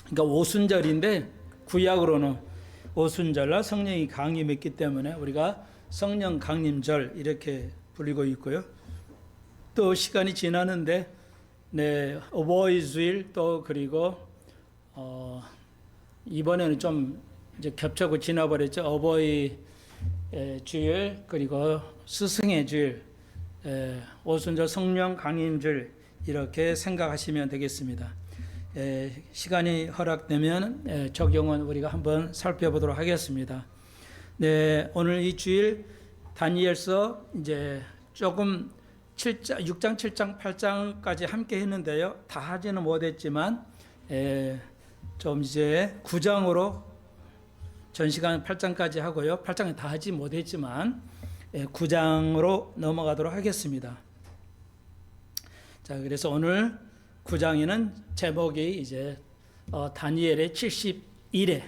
그러니까 오순절인데 구약으로는 오순절날 성령이 강림했기 때문에 우리가 성령 강림절 이렇게 불리고 있고요. 또 시간이 지나는데 네, 어버이 주일 또 그리고 이번에는 좀 이제 겹쳐고 지나버렸죠. 어버이 주일 그리고 스승의 주일, 오순절 성령 강림주일 이렇게 생각하시면 되겠습니다. 시간이 허락되면 적용은 우리가 한번 살펴보도록 하겠습니다. 네, 오늘 이 주일 다니엘서 이제 조금 7장, 6장, 7장, 8장까지 함께 했는데요. 다 하지는 못했지만 좀 이제 9장으로 전 시간 8장까지 하고요. 8장은 다 하지 못했지만 9장으로 넘어가도록 하겠습니다. 자, 그래서 오늘 9장에는 제목이 이제 다니엘의 71회,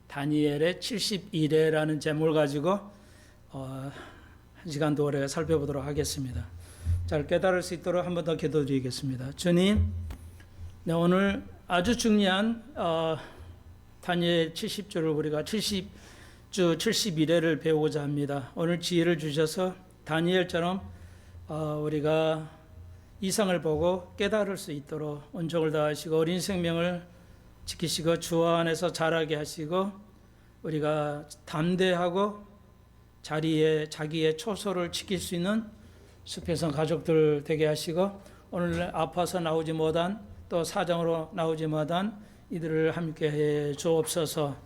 다니엘의 71회라는 제목을 가지고 한 시간 더 오래 살펴보도록 하겠습니다. 잘 깨달을 수 있도록 한 번 더 기도드리겠습니다. 주님, 네, 오늘 아주 중요한 다니엘 70주를 우리가 70주 71회를 배우고자 합니다. 오늘 지혜를 주셔서 다니엘처럼 우리가 이상을 보고 깨달을 수 있도록 온종을 다하시고 어린 생명을 지키시고 주 안에서 자라게 하시고 우리가 담대하고 자리에 자기의 초소를 지킬 수 있는 숲에서 가족들 되게 하시고 오늘 아파서 나오지 못한 또 사정으로 나오지 못한 이들을 함께 해 주옵소서.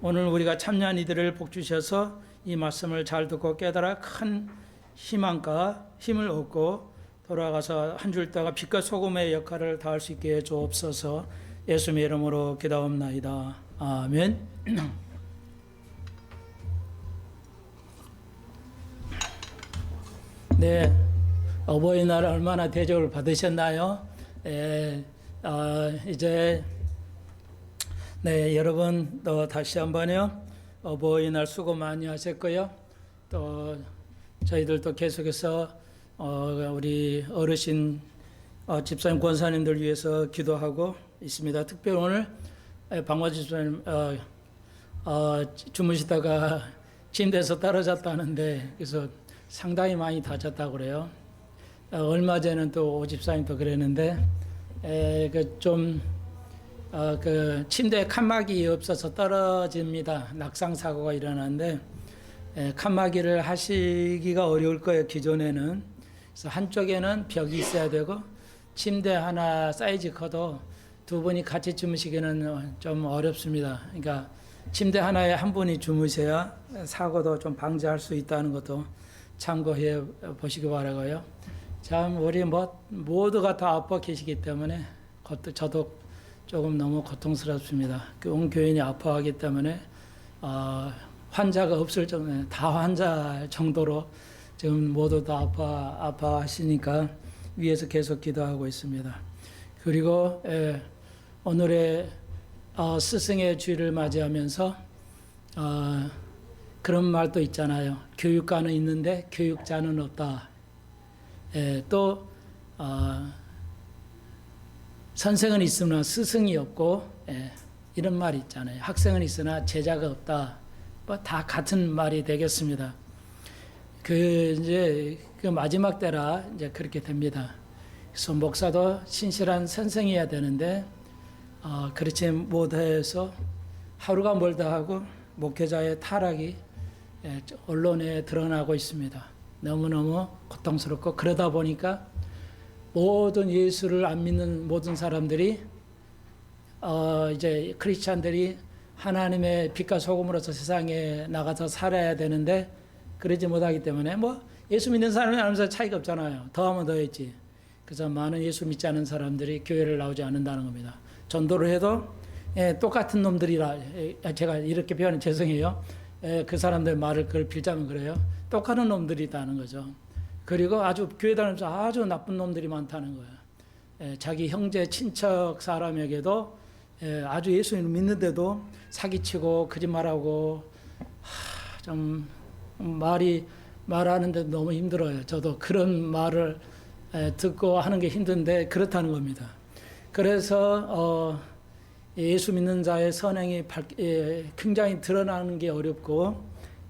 오늘 우리가 참여한 이들을 복 주셔서 이 말씀을 잘 듣고 깨달아 큰 희망과 힘을 얻고 돌아가서 한 줄 따가 빛과 소금의 역할을 다할 수 있게 해 주옵소서. 예수님의 이름으로 기도합나이다. 아멘. 네, 어버이날 얼마나 대접을 받으셨나요? 이제 네, 여러분 또 다시 한번요. 어버이날 수고 많이 하셨고요. 또 저희들도 계속해서 우리 어르신 집사님 권사님들 위해서 기도하고 있습니다. 특별히 오늘 방화 집사님 주무시다가 침대에서 떨어졌다는데 그래서 상당히 많이 다쳤다고 그래요. 얼마 전에는 또 오 집사님도 그랬는데 그 침대에 칸막이 없어서 떨어집니다. 낙상 사고가 일어나는데 칸막이를 하시기가 어려울 거예요. 기존에는. 그래서 한쪽에는 벽이 있어야 되고 침대 하나 사이즈 커도 두 분이 같이 주무시기는 좀 어렵습니다. 그러니까 침대 하나에 한 분이 주무셔야 사고도 좀 방지할 수 있다는 것도 참고해 보시기 바라고요. 참 우리 모두가 다 아파 계시기 때문에 저도 조금 너무 고통스럽습니다. 온 교인이 아파하기 때문에 환자가 없을 정도에 다 환자 정도로 지금 모두 다 아파하시니까 위에서 계속 기도하고 있습니다. 그리고 오늘의 스승의 주일을 맞이하면서 그런 말도 있잖아요. 교육가는 있는데 교육자는 없다. 또 선생은 있으나 스승이 없고 이런 말이 있잖아요. 학생은 있으나 제자가 없다. 뭐 다 같은 말이 되겠습니다. 이제 그 마지막 때라 이제 그렇게 됩니다. 그래서 목사도 신실한 선생이어야 되는데 그렇지 못해서 하루가 멀다 하고 목회자의 타락이 언론에 드러나고 있습니다. 너무너무 고통스럽고 그러다 보니까 모든 예수를 안 믿는 모든 사람들이 이제 크리스찬들이 하나님의 빛과 소금으로서 세상에 나가서 살아야 되는데 그러지 못하기 때문에 예수 믿는 사람이 안 믿는 차이가 없잖아요. 더하면 더했지. 그래서 많은 예수 믿지 않은 사람들이 교회를 나오지 않는다는 겁니다. 전도를 해도 똑같은 놈들이라 제가 이렇게 표현은 죄송해요. 그 사람들 말을 그걸 빌자면 그래요. 똑같은 놈들이다는 거죠. 그리고 아주 교회 다니면서 아주 나쁜 놈들이 많다는 거예요. 자기 형제 친척 사람에게도 아주 예수님을 믿는데도 사기치고 거짓말하고 좀 말하는데 너무 힘들어요. 저도 그런 말을 듣고 하는 게 힘든데 그렇다는 겁니다. 그래서 예수 믿는 자의 선행이 굉장히 드러나는 게 어렵고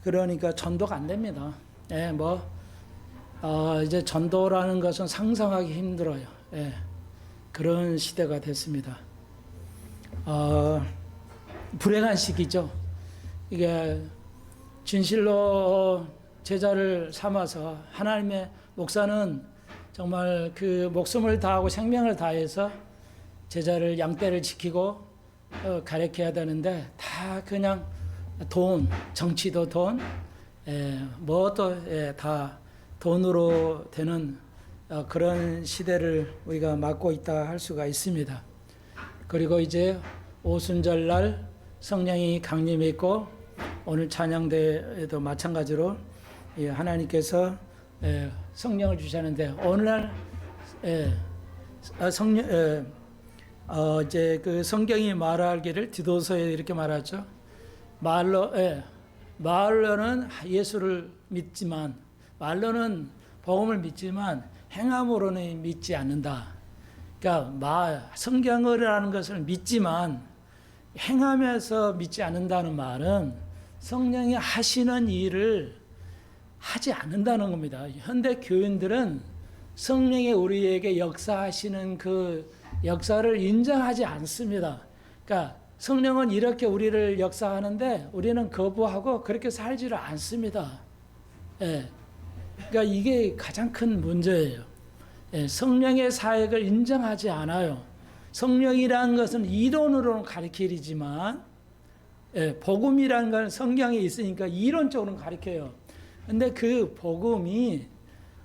그러니까 전도가 안 됩니다. 예, 이제 전도라는 것은 상상하기 힘들어요. 예, 그런 시대가 됐습니다. 불행한 시기죠. 이게 진실로 제자를 삼아서 하나님의 목사는 정말 그 목숨을 다하고 생명을 다해서 제자를 양떼를 지키고 가르쳐야 되는데 다 그냥 돈, 정치도 돈, 뭐도 다 돈으로 되는 그런 시대를 우리가 맞고 있다 할 수가 있습니다. 그리고 이제 오순절날 성령이 강림했고 오늘 찬양대에도 마찬가지로 하나님께서 성령을 주셨는데 오늘날 이제 그 성경이 말하기를 디도서에 이렇게 말하죠. 말로는 예수를 믿지만 말로는 복음을 믿지만 행함으로는 믿지 않는다. 그러니까 성경이라는 것을 믿지만 행하면서 믿지 않는다는 말은 성령이 하시는 일을 하지 않는다는 겁니다. 현대 교인들은 성령이 우리에게 역사하시는 그 역사를 인정하지 않습니다. 그러니까 성령은 이렇게 우리를 역사하는데 우리는 거부하고 그렇게 살지를 않습니다. 그러니까 이게 가장 큰 문제예요. 성령의 사역을 인정하지 않아요. 성령이라는 것은 이론으로는 가르치지만 복음이라는 건 성경에 있으니까 이론적으로는 가르쳐요. 근데 그 복음이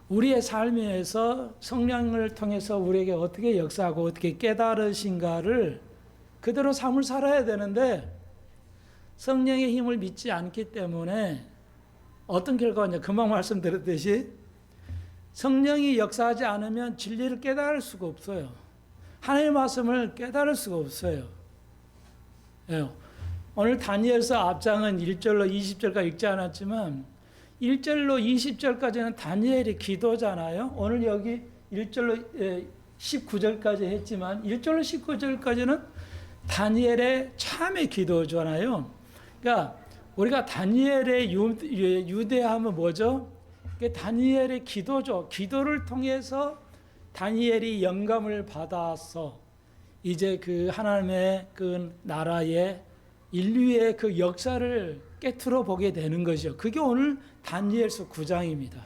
우리의 삶에서 성령을 통해서 우리에게 어떻게 역사하고 어떻게 깨달으신가를 그대로 삶을 살아야 되는데 성령의 힘을 믿지 않기 때문에 어떤 결과가 있냐. 금방 말씀드렸듯이 성령이 역사하지 않으면 진리를 깨달을 수가 없어요. 하나님의 말씀을 깨달을 수가 없어요. 오늘 다니엘서 앞장은 1절로 20절까지 읽지 않았지만 1절로 20절까지는 다니엘의 기도잖아요. 오늘 여기 1절로 19절까지 했지만 1절로 19절까지는 다니엘의 참의 기도잖아요. 그러니까 우리가 다니엘의 유대함은 뭐죠? 다니엘의 기도죠. 기도를 통해서 다니엘이 영감을 받아서 이제 그 하나님의 그 나라의 인류의 그 역사를 깨트려 보게 되는 거죠. 그게 오늘 다니엘서 9장입니다.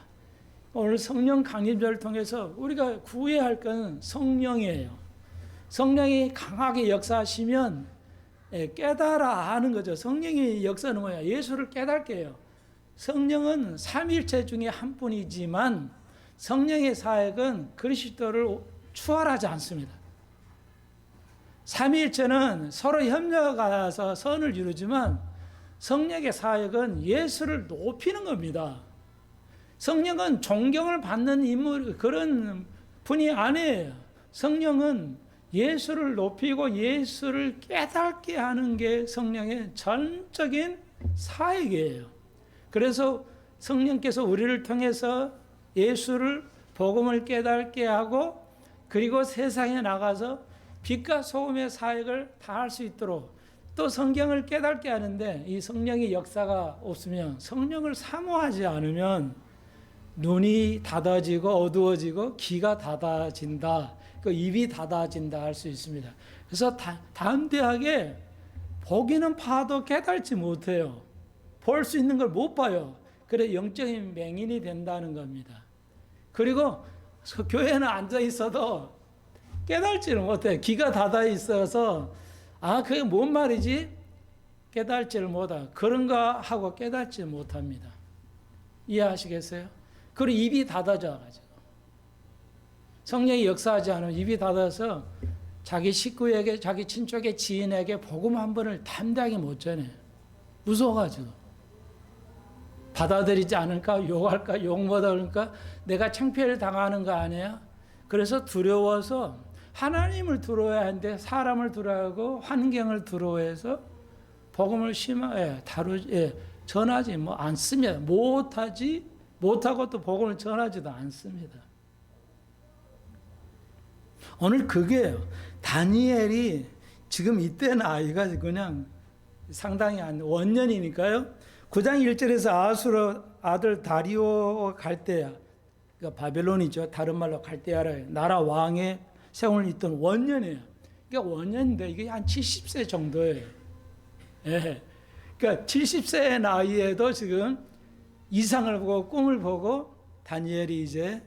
오늘 성령 강림절을 통해서 우리가 구해야 할 건 성령이에요. 성령이 강하게 역사하시면 깨달아 하는 거죠. 성령이 역사는 뭐야? 예수를 깨닫게 해요. 성령은 삼위일체 중에 한 분이지만 성령의 사역은 그리스도를 추월하지 않습니다. 삼위일체는 서로 협력하여서 선을 이루지만 성령의 사역은 예수를 높이는 겁니다. 성령은 존경을 받는 인물 그런 분이 아니에요. 성령은 예수를 높이고 예수를 깨닫게 하는 게 성령의 전적인 사역이에요. 그래서 성령께서 우리를 통해서 예수를 복음을 깨닫게 하고 그리고 세상에 나가서 빛과 소금의 사역을 다 할 수 있도록 또 성경을 깨닫게 하는데 이 성령의 역사가 없으면 성령을 사모하지 않으면 눈이 닫아지고 어두워지고 귀가 닫아진다. 그 입이 닫아진다 할 수 있습니다. 그래서 담대하게 보기는 봐도 깨닫지 못해요. 볼 수 있는 걸 못 봐요. 그래 영적인 맹인이 된다는 겁니다. 그리고 교회는 앉아 있어도 깨닫지를 못해요. 귀가 닫아 있어서 그게 뭔 말이지? 깨닫지를 못하고 그런가 하고 깨닫지 못합니다. 이해하시겠어요? 그리고 입이 닫아져가지고 성령이 역사하지 않으면 입이 닫아서 자기 식구에게 자기 친족의 지인에게 복음 한 번을 담대하게 못 전해요. 무서워가지고 받아들이지 않을까? 욕할까? 욕 못할까? 내가 창피를 당하는 거 아니야? 그래서 두려워서 하나님을 두려워야 하는데 사람을 두려워하고 환경을 두려워해서 복음을 전하지 않습니다. 못하고 또 복음을 전하지도 않습니다. 오늘 그게요. 다니엘이 지금 이때 나이가 그냥 상당히 한 원년이니까요. 9장 1절에서 아수르 아들 다리오 갈대아, 그러니까 바벨론이죠. 다른 말로 갈대아라 나라 왕의 세월을 잇던 원년이에요. 그러니까 원년인데 이게 한 70세 정도예요. 예. 그러니까 70세의 나이에도 지금 이상을 보고 꿈을 보고 다니엘이 이제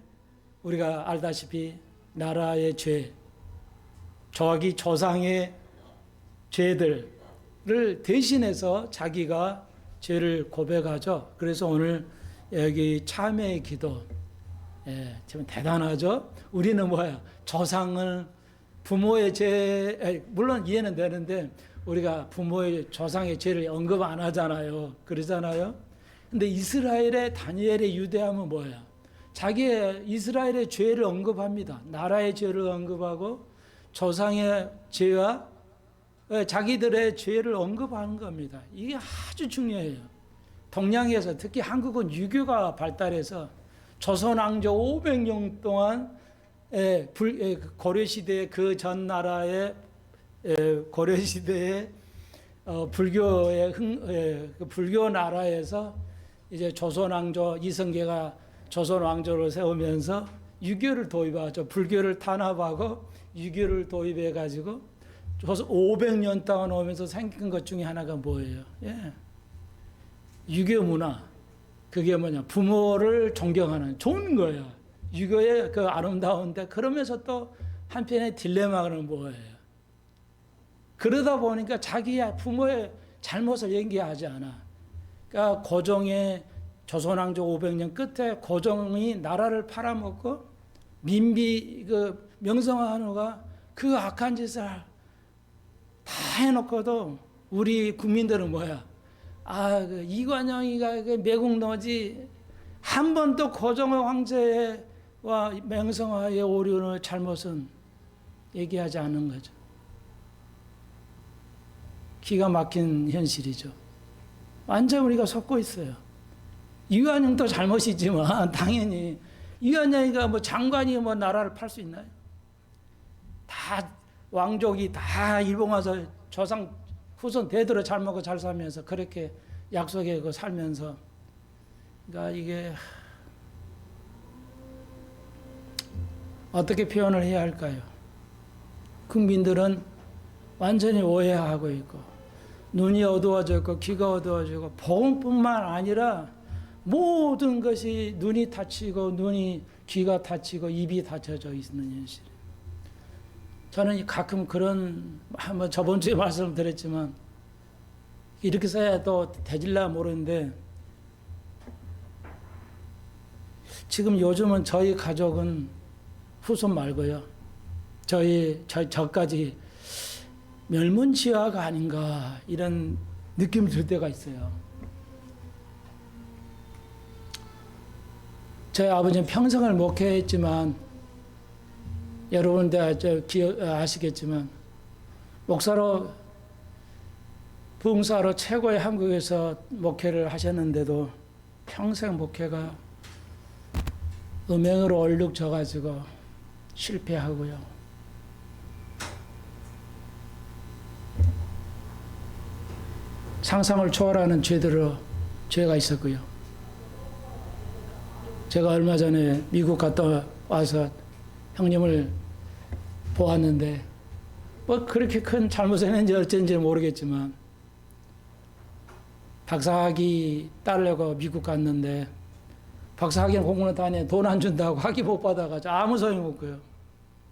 우리가 알다시피 나라의 죄, 저기 조상의 죄들을 대신해서 자기가 죄를 고백하죠. 그래서 오늘 여기 참회의 기도, 참 대단하죠. 우리는 뭐야? 조상을 부모의 죄, 물론 이해는 되는데 우리가 부모의 조상의 죄를 언급 안 하잖아요. 그러잖아요. 근데 이스라엘의 다니엘의 유대함은 뭐야? 자기의 이스라엘의 죄를 언급합니다. 나라의 죄를 언급하고 조상의 죄와 자기들의 죄를 언급하는 겁니다. 이게 아주 중요해요. 동양에서 특히 한국은 유교가 발달해서 조선 왕조 500년 동안 고려시대의 그 전 나라의 고려시대의 불교의 불교 나라에서 이제 조선 왕조 이성계가 조선 왕조를 세우면서 유교를 도입하죠. 불교를 탄압하고 유교를 도입해 가지고 500년 동안 오면서 생긴 것 중에 하나가 뭐예요? 유교 문화. 그게 뭐냐? 부모를 존경하는 좋은 거예요. 유교의 그 아름다운데 그러면서 또 한편의 딜레마는 뭐예요? 그러다 보니까 자기야 부모의 잘못을 얘기하지 않아. 그러니까 고종의 조선왕조 500년 끝에 고종이 나라를 팔아먹고 민비 그 명성황후가 그 악한 짓을 다 해놓고도 우리 국민들은 뭐야? 그 이관영이가 그 매국노지 한 번도 고종의 황제와 명성황후의 오류의 잘못은 얘기하지 않는 거죠. 기가 막힌 현실이죠. 완전 우리가 속고 있어요. 이완영도 잘못이지만 당연히 이완영이가 뭐 장관이 뭐 나라를 팔 수 있나요? 다 왕족이 다 일본 와서 조상 후손 대대로 잘 먹고 잘 살면서 그렇게 약속에 그 살면서 그러니까 이게 어떻게 표현을 해야 할까요? 국민들은 완전히 오해하고 있고 눈이 어두워졌고 귀가 어두워지고 복음뿐만 아니라 모든 것이 눈이 닫히고 눈이 귀가 닫히고 입이 닫혀져 있는 현실. 저는 가끔 그런 한번 저번 주에 말씀드렸지만 이렇게 써야 또 되질라 모르는데 지금 요즘은 저희 가족은 후손 말고요. 저까지 멸문지화가 아닌가 이런 느낌이 들 때가 있어요. 저희 아버지는 평생을 목회했지만 여러분들 아시겠지만 목사로 부흥사로 최고의 한국에서 목회를 하셨는데도 평생 목회가 음행으로 얼룩져 가지고 실패하고요. 상상을 초월하는 죄가 있었고요. 제가 얼마 전에 미국 갔다 와서 형님을 보았는데 뭐 그렇게 큰 잘못을 했는지 어쩐지 모르겠지만 박사학위 따려고 미국 갔는데 박사학위는 공부는 다니는데 돈 안 준다고 학위 못 받아가지고 아무 소용이 없고요.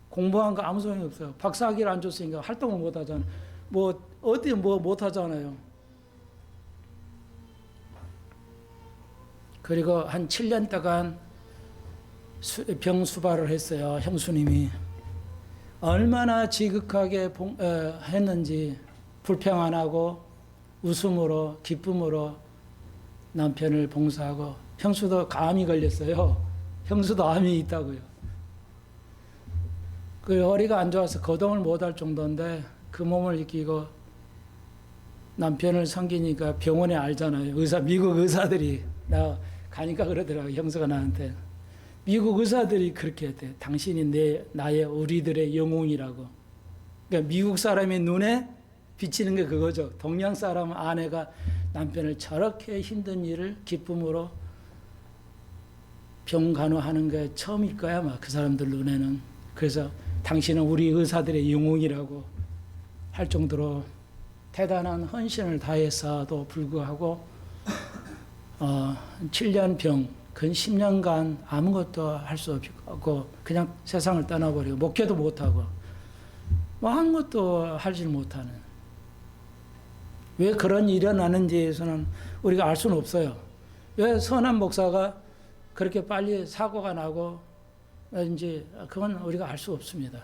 공부한 거 아무 소용이 없어요. 박사학위를 안 줬으니까 활동을 못 하잖아요. 뭐 어디 뭐 못 하잖아요. 그리고 한 7년 동안 병수발을 했어요. 형수님이 얼마나 지극하게 했는지 불평 안 하고 웃음으로 기쁨으로 남편을 봉사하고 형수도 암이 걸렸어요. 형수도 암이 있다고요. 그 허리가 안 좋아서 거동을 못할 정도인데 그 몸을 이기고 남편을 섬기니까 병원에 알잖아요. 미국 의사들이 나 가니까 그러더라고요. 형수가 나한테. 미국 의사들이 그렇게 했대. 당신이 나의 우리들의 영웅이라고. 그러니까 미국 사람의 눈에 비치는 게 그거죠. 동양 사람 아내가 남편을 저렇게 힘든 일을 기쁨으로 병 간호하는 게 처음일 거야, 막 그 사람들 눈에는. 그래서 당신은 우리 의사들의 영웅이라고 할 정도로 대단한 헌신을 다해서도 불구하고 7년 병, 근 10년간 아무것도 할 수 없고 그냥 세상을 떠나버리고 목회도 못하고 뭐 아무것도 하질 못하는, 왜 그런 일이 일어나는지에 대해서는 우리가 알 수는 없어요. 왜 선한 목사가 그렇게 빨리 사고가 나고 이제 그건 우리가 알 수 없습니다.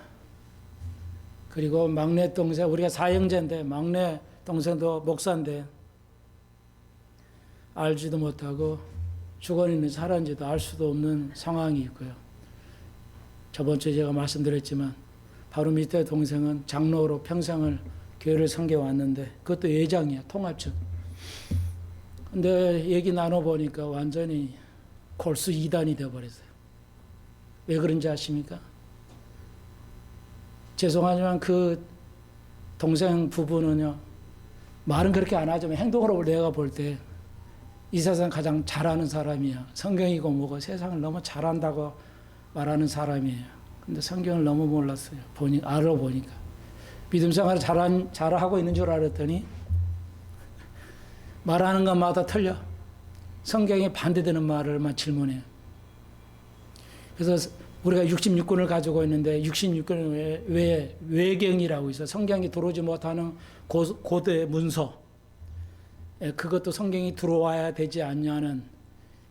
그리고 막내 동생, 우리가 사형제인데 막내 동생도 목사인데 알지도 못하고 죽었는지 살았는지도 알 수도 없는 상황이 있고요. 저번 주에 제가 말씀드렸지만 바로 밑에 동생은 장로로 평생을 교회를 섬겨왔는데 그것도 예장이야, 통합청. 근데 얘기 나눠보니까 완전히 골수 이단이 되어버렸어요. 왜 그런지 아십니까? 죄송하지만 그 동생 부부는요, 말은 그렇게 안 하지만 행동으로 내가 볼 때 이 세상 가장 잘하는 사람이야. 성경이고 뭐고 세상을 너무 잘한다고 말하는 사람이에요. 근데 성경을 너무 몰랐어요. 알아보니까. 믿음 생활을 잘하고 있는 줄 알았더니 말하는 것마다 틀려. 성경에 반대되는 말을만 질문해요. 그래서 우리가 66권을 가지고 있는데 66권 외에 외경이라고 있어. 성경이 들어오지 못하는 고대 문서. 그것도 성경이 들어와야 되지 않냐는.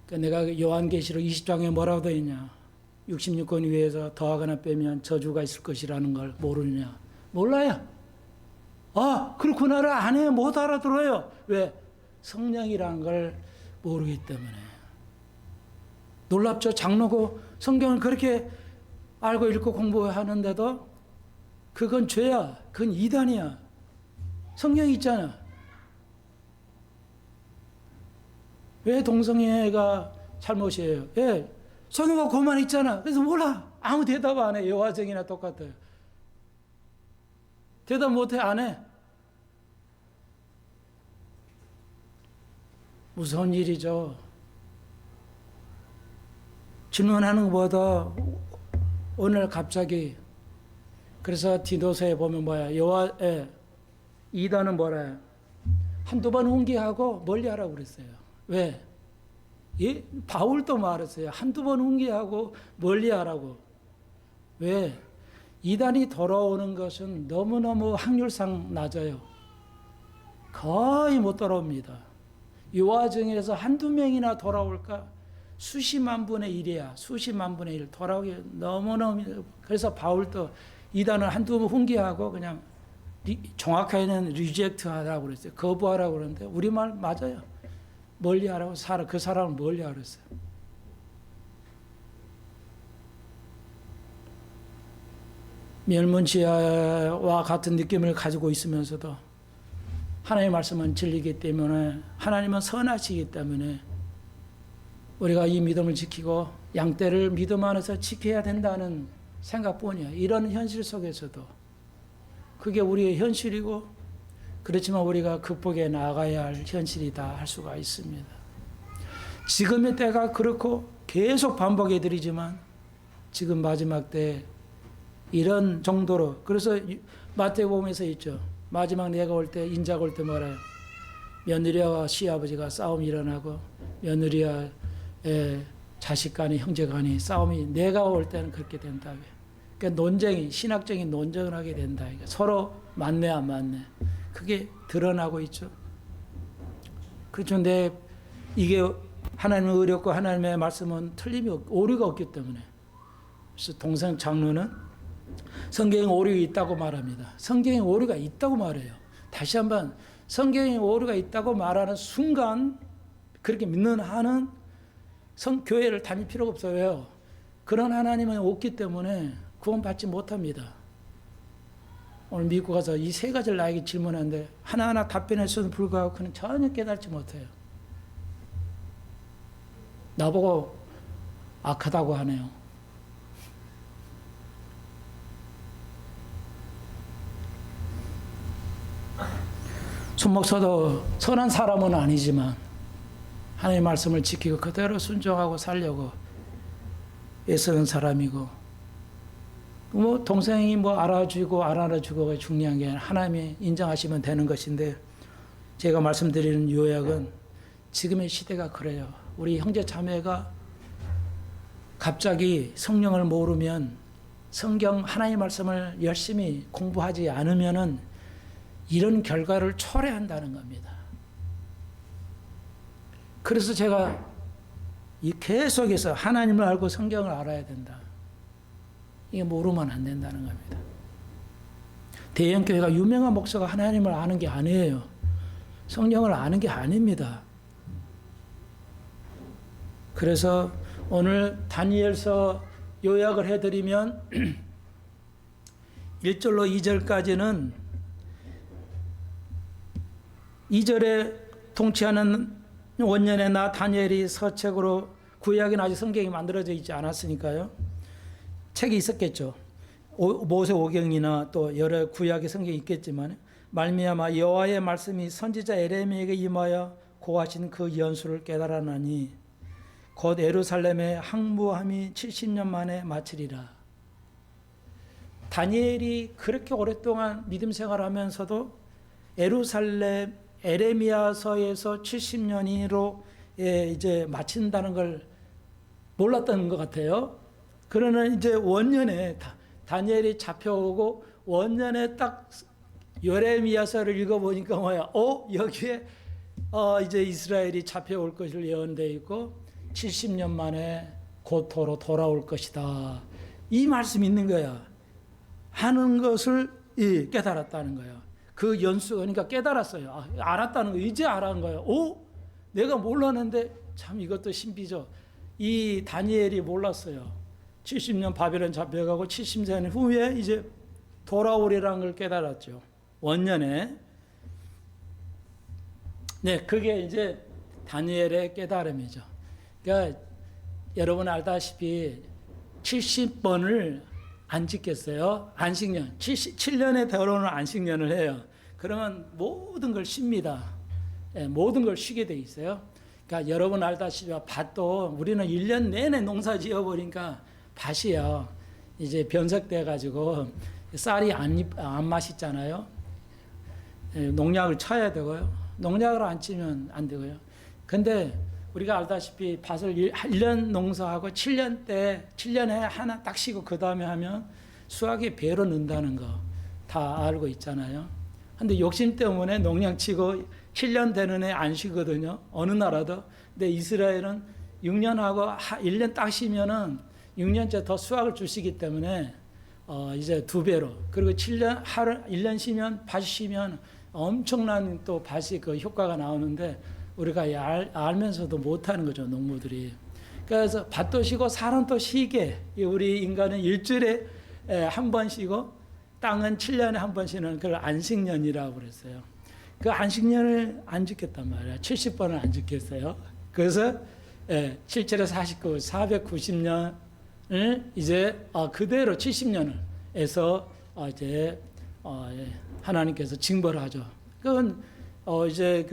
그러니까 내가 요한계시록 20장에 뭐라고 되어 있냐. 66권 위에서 더하거나 빼면 저주가 있을 것이라는 걸 모르느냐. 몰라요. 아, 그렇구나를 안 해요. 못 알아들어요. 왜? 성령이라는 걸 모르기 때문에. 놀랍죠. 장로고 성경을 그렇게 알고 읽고 공부하는데도 그건 죄야. 그건 이단이야. 성경이 있잖아. 왜 동성애가 잘못이에요? 예, 성경가 그만 있잖아. 그래서 몰라. 아무 대답 안 해. 여화정이나 똑같아요. 대답 못해. 안 해. 무서운 일이죠. 질문하는 것보다 오늘 갑자기, 그래서 디도서에 보면 뭐야, 이단은 뭐라, 한두 번 훈계하고 멀리하라고 그랬어요. 왜? 예? 바울도 말했어요. 한두 번 훈계하고 멀리하라고. 왜? 이단이 돌아오는 것은 너무너무 확률상 낮아요. 거의 못 돌아옵니다. 이 와중에서 한두 명이나 돌아올까? 수십만 분의 1이야. 수십만 분의 1 돌아오기 너무너무. 그래서 바울도 이단을 한두 번 훈계하고 그냥 정확하게는 리젝트 하라고 그랬어요. 거부하라고 그러는데 우리말 맞아요. 멀리하라고. 그 사람을 멀리하라고 그랬어요. 멸문지와 같은 느낌을 가지고 있으면서도 하나님의 말씀은 진리이기 때문에, 하나님은 선하시기 때문에 우리가 이 믿음을 지키고 양떼를 믿음 안에서 지켜야 된다는 생각뿐이야. 이런 현실 속에서도 그게 우리의 현실이고, 그렇지만 우리가 극복해 나가야 할 현실이다 할 수가 있습니다. 지금의 때가 그렇고 계속 반복해 드리지만 지금 마지막 때 이런 정도로, 그래서 마태복음에서 있죠. 마지막 내가 올 때, 인자가 올 때 뭐라요? 며느리와 시아버지가 싸움이 일어나고 며느리와 자식 간의 형제 간의 싸움이 내가 올 때는 그렇게 된다. 그러니까 논쟁이, 신학적인 논쟁을 하게 된다. 그러니까 서로 맞네 안 맞네. 그게 드러나고 있죠. 그렇죠. 근데 이게 하나님의 의롭고 하나님의 말씀은 틀림이 오류가 없기 때문에. 그래서 동생 장로는 성경에 오류가 있다고 말합니다. 성경에 오류가 있다고 말해요. 다시 한번, 성경에 오류가 있다고 말하는 순간 그렇게 믿는 한은 교회를 다닐 필요가 없어요. 왜요? 그런 하나님은 없기 때문에 구원받지 못합니다. 오늘 미국 가서 이 세 가지를 나에게 질문하는데 하나하나 답변했어도 불구하고 그는 전혀 깨닫지 못해요. 나보고 악하다고 하네요. 손 목사도 선한 사람은 아니지만 하나님의 말씀을 지키고 그대로 순종하고 살려고 애쓰는 사람이고, 뭐 동생이 뭐 알아주고 안 알아주고가 중요한 게 아니라 하나님이 인정하시면 되는 것인데, 제가 말씀드리는 요약은 지금의 시대가 그래요. 우리 형제 자매가 갑자기 성령을 모르면, 성경 하나님의 말씀을 열심히 공부하지 않으면은 이런 결과를 초래한다는 겁니다. 그래서 제가 이 계속해서 하나님을 알고 성경을 알아야 된다. 이게 모르면 안 된다는 겁니다. 대형교회가 유명한 목사가 하나님을 아는 게 아니에요. 성령을 아는 게 아닙니다. 그래서 오늘 다니엘서 요약을 해드리면 1절로 2절까지는 2절에 통치하는 원년에 나 다니엘이 서책으로, 구약에는 아직 성경이 만들어져 있지 않았으니까요. 책이 있었겠죠. 모세오경이나 또 여러 구약의 성경이 있겠지만, 말미암아 여호와의 말씀이 선지자 에레미야에게 임하여 고하신 그 연수를 깨달았나니 곧 예루살렘의 항무함이 70년 만에 마치리라. 다니엘이 그렇게 오랫동안 믿음 생활하면서도 예루살렘 에레미야서에서 70년으로 이제 마친다는 걸 몰랐던 것 같아요. 그러나 이제 원년에 다니엘이 잡혀오고 원년에 딱 예레미야서를 읽어보니까 뭐야? 여기에 이제 이스라엘이 잡혀올 것을 예언되어 있고 70년 만에 고토로 돌아올 것이다. 이 말씀이 있는 거야. 하는 것을 깨달았다는 거야. 그 연수, 그러니까 깨달았어요. 알았다는 거예요. 이제 알았는 거예요. 내가 몰랐는데, 참 이것도 신비죠. 이 다니엘이 몰랐어요. 70년 바벨론 잡혀가고 70년 후에 이제 돌아오리라는 걸 깨달았죠. 원년에. 네, 그게 이제 다니엘의 깨달음이죠. 그러니까 여러분 알다시피 70번을 안 지켰어요. 안식년. 7년에 들어오는 안식년을 해요. 그러면 모든 걸 쉽니다. 모든 걸 쉬게 돼 있어요. 그러니까 여러분 알다시피 밭도 우리는 1년 내내 농사 지어버리니까 밭이요. 이제 변색돼 가지고 쌀이 안 맛있잖아요. 농약을 쳐야 되고요. 농약을 안 치면 안 되고요. 근데 우리가 알다시피 밭을 1년 농사하고 7년에 하나 딱 쉬고 그 다음에 하면 수확이 배로 는다는 거 다 알고 있잖아요. 근데 욕심 때문에 농약 치고 7년 되는 애 안 쉬거든요. 어느 나라도. 근데 이스라엘은 6년하고 1년 딱 쉬면은 6년째 더 수확을 주시기 때문에 이제 2배로. 그리고 1년 쉬면, 밭 쉬면 엄청난 또 밭이 그 효과가 나오는데 우리가 알면서도 못하는 거죠, 농부들이. 그래서 밭도 쉬고 사람도 쉬게, 우리 인간은 일주일에 한 번 쉬고 땅은 7년에 한 번 쉬는 그걸 안식년이라고 그랬어요. 그 안식년을 안 지켰단 말이에요. 70번을 안 지켰어요. 그래서 7절에서 49, 490년을 이제 그대로 70년을 해서 이제 하나님께서 징벌을 하죠. 그건 이제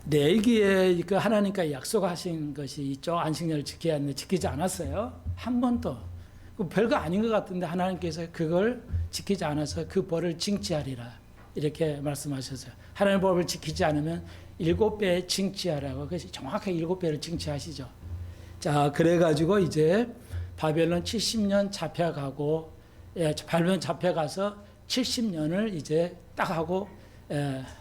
내기에 그 하나님과 약속하신 것이 있죠. 안식년을 지켜야 하는데 지키지 않았어요. 한 번도. 별거 아닌 것 같은데 하나님께서 그걸 지키지 않아서 그 벌을 징치하리라 이렇게 말씀하셨어요. 하나님의 법을 지키지 않으면 7배 징치하라고. 그래서 정확하게 7배를 징치하시죠. 자, 그래가지고 이제 바벨론 70년 잡혀가고, 바벨론 잡혀가서 70년을 이제 딱 하고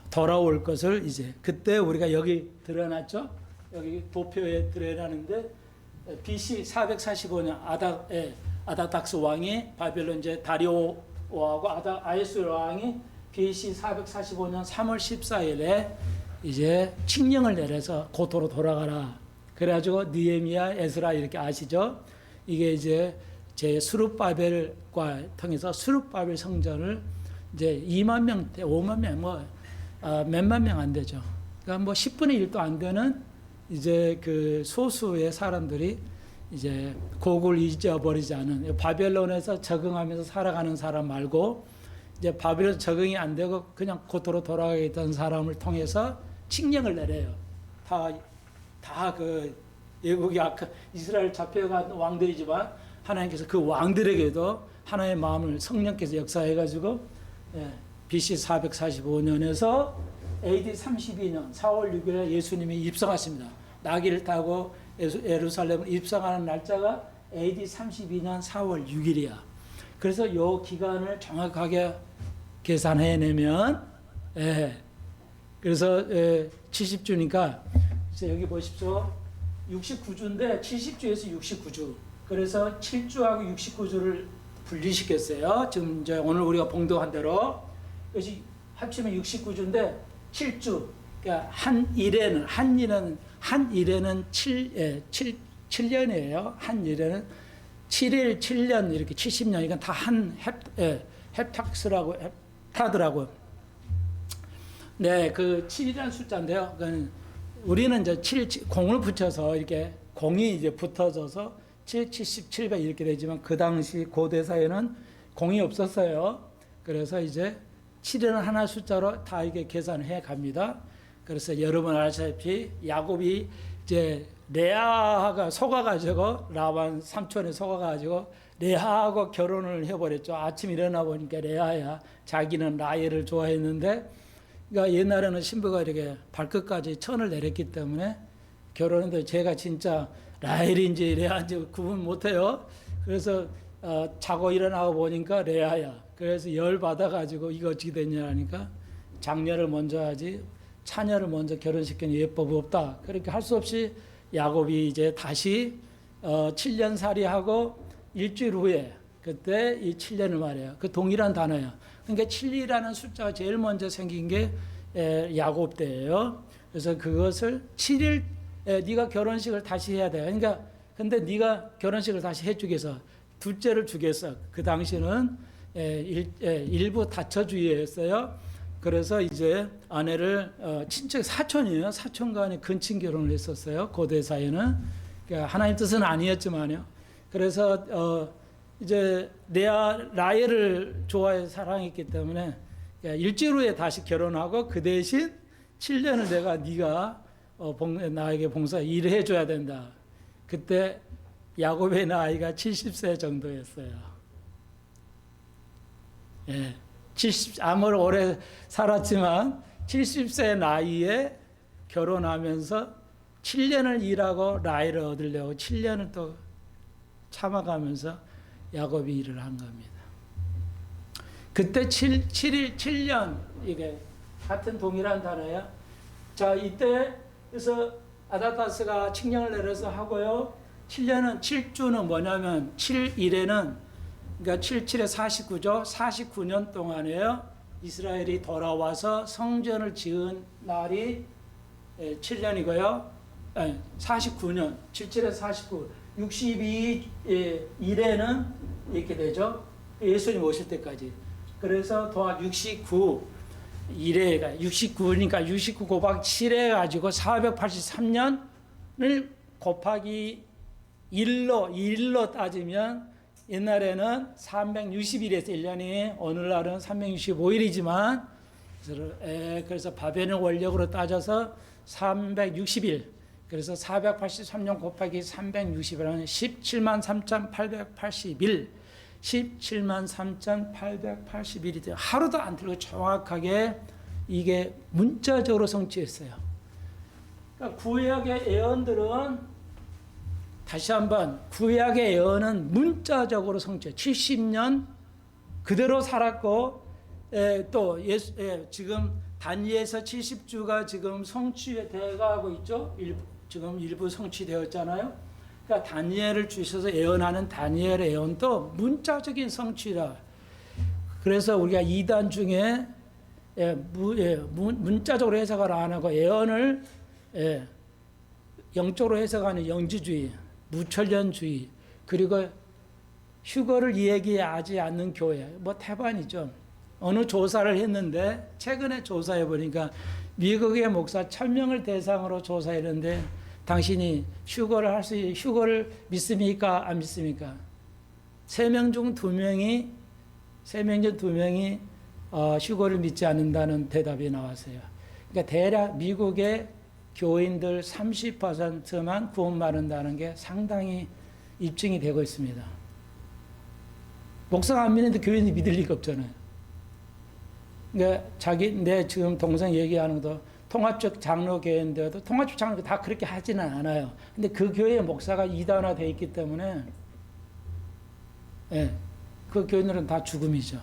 돌아올 것을 이제 그때 우리가 여기 드러났죠. 여기 도표에 드러나는데 BC 445년 아닥닥스 왕이 바벨론 이제 다리오하고 아에스 왕이 BC 445년 3월 14일에 이제 칙령을 내려서 고토로 돌아가라. 그래가지고 느헤미야, 에스라 이렇게 아시죠? 이게 이제 제 스룹바벨과 통해서 스룹바벨 성전을 이제 2만 명, 5만 명, 몇만 명 안 되죠. 그러니까 뭐 10분의 1도 안 되는 이제 그 소수의 사람들이 이제 곡을 잊어버리지 않은, 바벨론에서 적응하면서 살아가는 사람 말고 이제 바벨론 적응이 안 되고 그냥 고토로 돌아가겠다는 사람을 통해서 칙령을 내려요. 다 그 예국이 아까 이스라엘 잡혀간 왕들이지만 하나님께서 그 왕들에게도 하나님의 마음을 성령께서 역사해가지고 BC 445년에서 AD 32년 4월 6일에 예수님이 입성하십니다. 나귀를 타고 예루살렘을 입성하는 날짜가 AD 32년 4월 6일이야. 그래서 이 기간을 정확하게 계산해내면 그래서 70주니까 여기 보십시오. 69주인데 70주에서 69주. 그래서 7주하고 69주를 분리시켰어요. 지금 이제 오늘 우리가 봉독한 대로. 그래서 합치면 69주인데 7주. 그러니까 한 일에는 7년이에요. 한 일에는 7일 7년 이렇게 70년. 이건 다 한 헵탁스라고 헵타드라고. 네, 그 7이라는 숫자인데요. 우리는 이제 0을 붙여서 이렇게 공이 이제 붙어져서 700 이렇게 되지만 그 당시 고대사에는 공이 없었어요. 그래서 이제 7이라는 하나 숫자로 다 이게 계산해 갑니다. 그래서 여러분 아시다시피 야곱이 이제 레아가 속아가지고 라반 삼촌에 속아가지고 레아하고 결혼을 해버렸죠. 아침 일어나 보니까 레아야. 자기는 라헬을 좋아했는데 그러니까 옛날에는 신부가 이렇게 발끝까지 천을 내렸기 때문에 결혼했는데 제가 진짜 라헬인지 레아인지 구분 못해요. 그래서 자고 일어나고 보니까 레아야. 그래서 열 받아가지고 이거 어떻게 됐냐 하니까 장녀를 먼저 하지 차녀를 먼저 결혼시키는 예법이 없다. 그러니까 할 수 없이 야곱이 이제 다시 7년 살이하고 일주일 후에 그때 이 7년을 말해요. 그 동일한 단어예요. 그러니까 7이라는 숫자가 제일 먼저 생긴 게 야곱 때예요. 그래서 그것을 7일 네가 결혼식을 다시 해야 돼. 그러니까 근데 네가 결혼식을 다시 해주겠어. 둘째를 주겠어. 그 당시는 일부 다처주의였어요. 그래서 이제 아내를 친척 사촌이에요. 사촌간에 근친 결혼을 했었어요. 고대 사회는 그러니까 하나님 뜻은 아니었지만요. 그래서 이제 라헬을 좋아해 사랑했기 때문에 일주일 후에 다시 결혼하고 그 대신 7년을 네가 나에게 봉사 일을 해줘야 된다. 그때 야곱의 나이가 70세 정도였어요. 예, 아무리 오래 살았지만 70세 나이에 결혼하면서 7년을 일하고 라헬을 얻으려고 7년을 또 참아가면서 야곱이 일을 한 겁니다. 그때 7년 이게 같은 동일한 단어야. 자, 이때 그래서 아다타스가 칙령을 내려서 하고요. 7주는 뭐냐면 7일에는 그러니까 77에 49죠. 49년 동안에요. 이스라엘이 돌아와서 성전을 지은 날이 7년이고요. 49년 77에 49 62일에는 이렇게 되죠. 예수님 오실 때까지. 그래서 더한 69 일에가 69니까 69 곱하기 7 해가지고 483년을 곱하기 1로 따지면 옛날에는 360일에서 1년이 오늘날은 365일이지만 그래서 바벨론 원력으로 따져서 360일 그래서 483년 곱하기 360일은 17만 3,881 17만 3,881이 돼요. 하루도 안 틀리고 정확하게 이게 문자적으로 성취했어요. 그러니까 구약의 예언들은 다시 한번 구약의 예언은 문자적으로 성취해요. 70년 그대로 살았고 또 지금 단위에서 70주가 지금 성취되어 가고 있죠. 지금 일부 성취되었잖아요. 그러니까 다니엘을 주셔서 예언하는 다니엘의 예언도 문자적인 성취라. 그래서 우리가 이단 중에 문자적으로 해석을 안 하고 예언을 영적으로 해석하는 영지주의, 무천년주의, 그리고 휴거를 얘기하지 않는 교회, 뭐 태반이죠. 어느 조사를 했는데 최근에 조사해 보니까 미국의 목사 1000명을 대상으로 조사했는데 당신이 휴거를 믿습니까? 안 믿습니까? 3명 중 2명이 휴거를 믿지 않는다는 대답이 나왔어요. 그러니까 대략 미국의 교인들 30%만 구원받는다는 게 상당히 입증이 되고 있습니다. 목사가 안 믿는데 교인이 믿을 리가 없잖아요. 그러니까 내 지금 동생 얘기하는 것도 통합적 장로교회인데도 통합적 장로교 다 그렇게 하지는 않아요. 근데 그 교회의 목사가 이단화되어 있기 때문에 그 교인들은 다 죽음이죠.